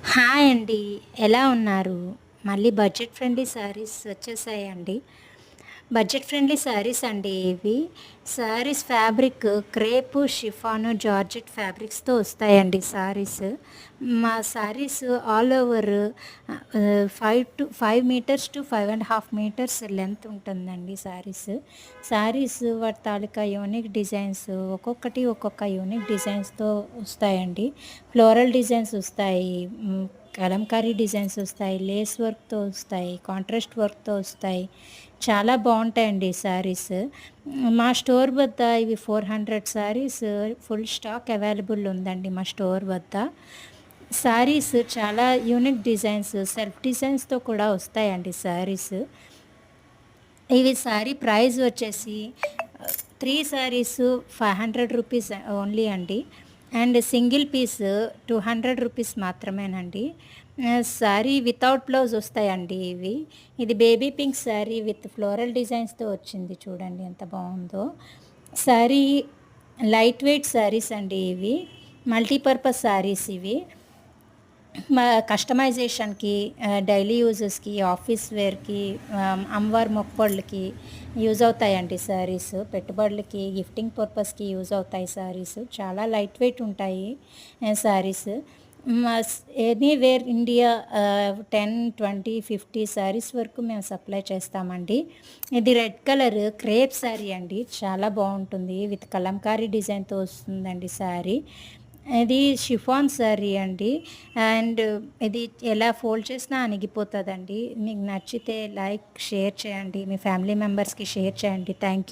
Hi అండి. ఎలా ఉన్నారు? మళ్ళీ బడ్జెట్ ఫ్రెండ్లీ శారీస్ వచ్చేసాయండి. బడ్జెట్ ఫ్రెండ్లీ శారీస్ అండి ఇవి. Saris fabric crepe, chiffon, georgette ఫ్యాబ్రిక్స్‌తో వస్తాయండి శారీస్. మా saris all over 5 metres to 5½ metres length ఉంటుందండి శారీస్. శారీస్ వాటి తాలూకా యూనిక్ డిజైన్స్ ఒక్కొక్కటి ఒక్కొక్క యూనిక్ డిజైన్స్‌తో వస్తాయండి. ఫ్లోరల్ డిజైన్స్ వస్తాయి. కలంకారీ డిజైన్స్ వస్తాయి. లేస్ వర్క్‌తో వస్తాయి. కాంట్రాస్ట్ వర్క్‌తో వస్తాయి. చాలా బావుంటాయండి శారీస్. మా స్టోర్ వద్ద ఇవి 400 శారీస్ ఫుల్ స్టాక్ అవైలబుల్ ఉందండి మా స్టోర్ వద్ద. శారీస్ చాలా యూనిక్ డిజైన్స్, సెల్ఫ్ డిజైన్స్‌తో కూడా వస్తాయండి శారీస్. ఇవి శారీ ప్రైస్ వచ్చేసి 3 శారీస్ 500 రూపీస్ ఓన్లీ అండి. అండ్ సింగిల్ పీస్ 200 రూపీస్ మాత్రమేనండి. శారీ వితౌట్ బ్లౌజ్ వస్తాయండి ఇవి. ఇది baby pink sari with floral డిజైన్స్‌తో వచ్చింది చూడండి ఎంత బావుందో. శారీ లైట్ వెయిట్ శారీస్ అండి ఇవి. మల్టీపర్పస్ శారీస్ ఇవి. కస్టమైజేషన్‌కి, డైలీ యూజెస్‌కి, ఆఫీస్ వేర్‌కి, అమ్మవారి మొక్కుబడులకి యూజ్ అవుతాయండి శారీస్. పెట్టుబడులకి, గిఫ్టింగ్ పర్పస్‌కి యూజ్ అవుతాయి శారీస్. చాలా లైట్ వెయిట్ ఉంటాయి శారీస్. ఎనీవేర్ ఇండియా 10, 20, 50 శారీస్ వరకు మేము సప్లై చేస్తామండి. ఇది రెడ్ కలర్ క్రేప్ శారీ అండి. చాలా బావుంటుంది. విత్ కలంకారీ డిజైన్‌తో వస్తుందండి శారీ. ఇది షిఫాన్ శారీ అండి. అండ్ ఇది ఎలా ఫోల్డ్ చేసినా అణిగిపోతదండి. మీకు నచ్చితే లైక్, షేర్ చేయండి. మీ ఫ్యామిలీ మెంబర్స్‌కి షేర్ చేయండి. Thank you.